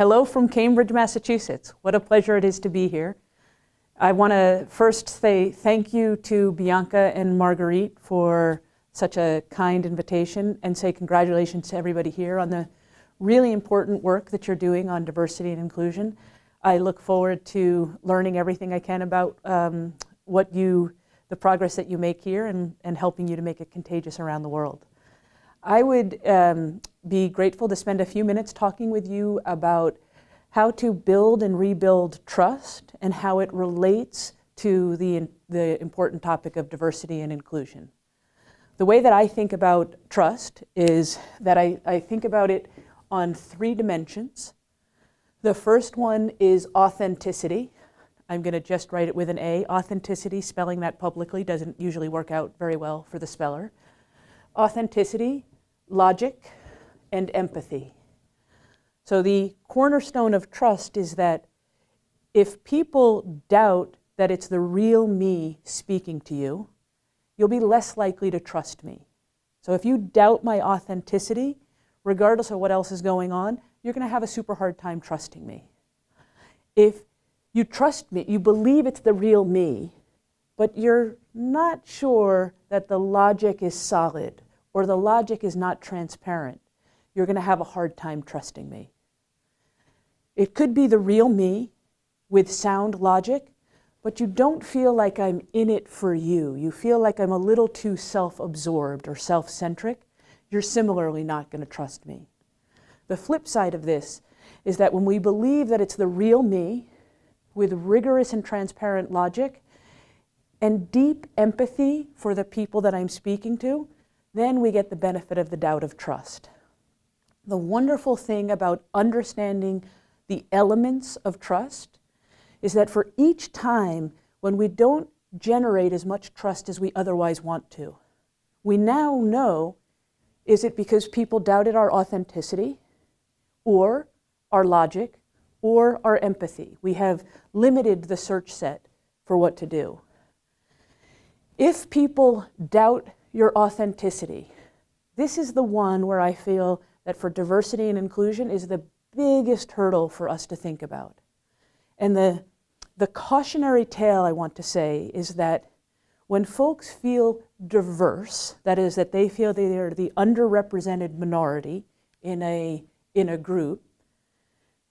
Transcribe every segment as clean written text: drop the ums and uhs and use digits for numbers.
Hello from Cambridge, Massachusetts. What a pleasure it is to be here. I want to first say thank you to Bianca and Marguerite for such a kind invitation, and say congratulations to everybody here on the really important work that you're doing on diversity and inclusion. I look forward to learning everything I can about the progress that you make here and helping you to make it contagious around the world. I would be grateful to spend a few minutes talking with you about how to build and rebuild trust and how it relates to the important topic of diversity and inclusion. The way that I think about trust is that I think about it on 3 dimensions. The first one is authenticity. I'm going to just write it with an A. Authenticity, spelling that publicly doesn't usually work out very well for the speller. Authenticity, logic, and empathy. So the cornerstone of trust is that if people doubt that it's the real me speaking to you, you'll be less likely to trust me. So if you doubt my authenticity, regardless of what else is going on, you're going to have a super hard time trusting me. If you trust me, you believe it's the real me, but you're not sure that the logic is solid or the logic is not transparent, you're going to have a hard time trusting me. It could be the real me with sound logic, but you don't feel like I'm in it for you. You feel like I'm a little too self-absorbed or self-centric. You're similarly not going to trust me. The flip side of this is that when we believe that it's the real me with rigorous and transparent logic and deep empathy for the people that I'm speaking to, then we get the benefit of the doubt of trust. The wonderful thing about understanding the elements of trust is that for each time when we don't generate as much trust as we otherwise want to, we now know, is it because people doubted our authenticity or our logic or our empathy? We have limited the search set for what to do. If people doubt your authenticity, this is the one where I feel that for diversity and inclusion is the biggest hurdle for us to think about. And the cautionary tale I want to say is that when folks feel diverse, that is, that they feel they are the underrepresented minority in a group,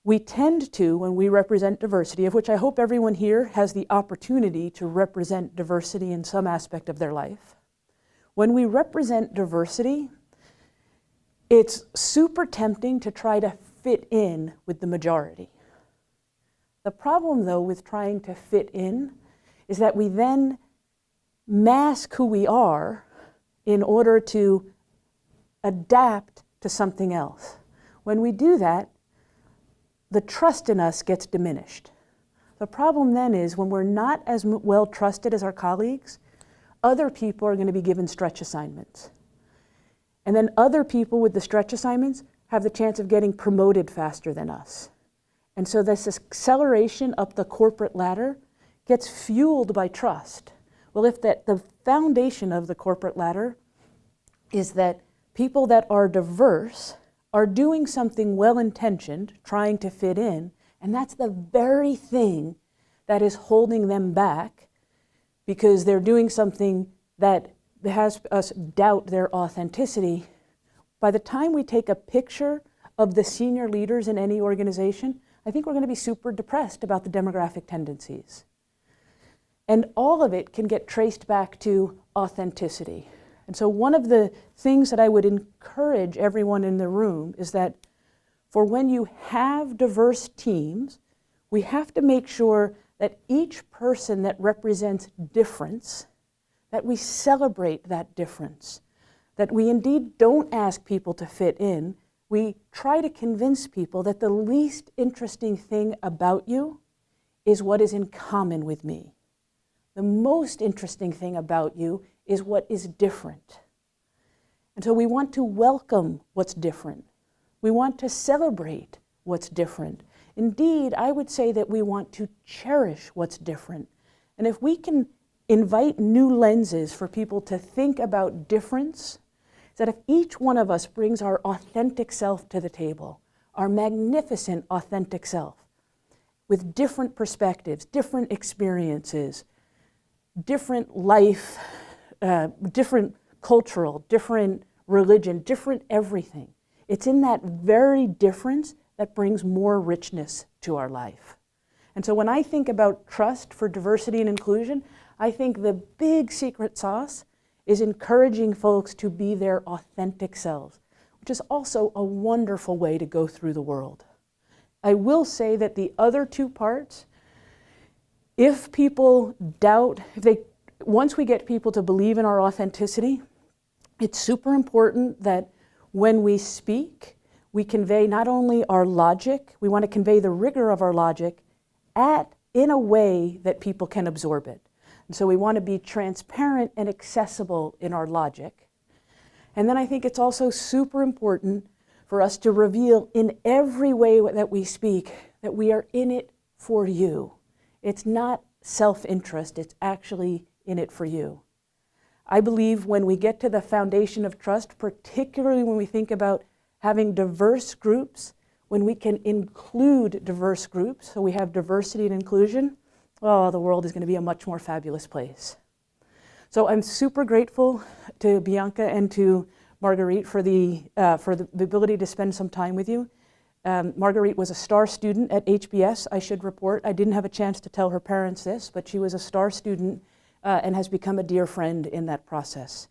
we tend to, when we represent diversity, of which I hope everyone here has the opportunity to represent diversity in some aspect of their life, when we represent diversity, it's super tempting to try to fit in with the majority. The problem, though, with trying to fit in is that we then mask who we are in order to adapt to something else. When we do that, the trust in us gets diminished. The problem then is when we're not as well trusted as our colleagues, other people are going to be given stretch assignments. And then other people with the stretch assignments have the chance of getting promoted faster than us. And so this acceleration up the corporate ladder gets fueled by trust. Well, if the foundation of the corporate ladder is that people that are diverse are doing something well-intentioned, trying to fit in, and that's the very thing that is holding them back because they're doing something that has us doubt their authenticity. By the time we take a picture of the senior leaders in any organization, I think we're going to be super depressed about the demographic tendencies. And all of it can get traced back to authenticity. And so one of the things that I would encourage everyone in the room is that for when you have diverse teams, we have to make sure that each person that represents difference, that we celebrate that difference, that we indeed don't ask people to fit in. We try to convince people that the least interesting thing about you is what is in common with me. The most interesting thing about you is what is different. And so we want to welcome what's different. We want to celebrate what's different. Indeed, I would say that we want to cherish what's different. And if we can invite new lenses for people to think about difference, that if each one of us brings our authentic self to the table, our magnificent, authentic self with different perspectives, different experiences, different life, different cultural, different religion, different everything. It's in that very difference that brings more richness to our life. And so when I think about trust for diversity and inclusion, I think the big secret sauce is encouraging folks to be their authentic selves, which is also a wonderful way to go through the world. I will say that the other two parts, if people doubt, once we get people to believe in our authenticity, it's super important that when we speak, we convey not only our logic, we want to convey the rigor of our logic in a way that people can absorb it. And so we want to be transparent and accessible in our logic. And then I think it's also super important for us to reveal in every way that we speak that we are in it for you. It's not self-interest, it's actually in it for you. I believe when we get to the foundation of trust, particularly when we think about having diverse groups, when we can include diverse groups, so we have diversity and inclusion, oh, the world is going to be a much more fabulous place. So I'm super grateful to Bianca and to Marguerite for the ability to spend some time with you. Marguerite was a star student at HBS, I should report. I didn't have a chance to tell her parents this, but she was a star student and has become a dear friend in that process.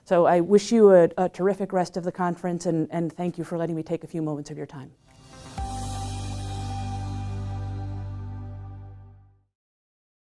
So I wish you a terrific rest of the conference and thank you for letting me take a few moments of your time.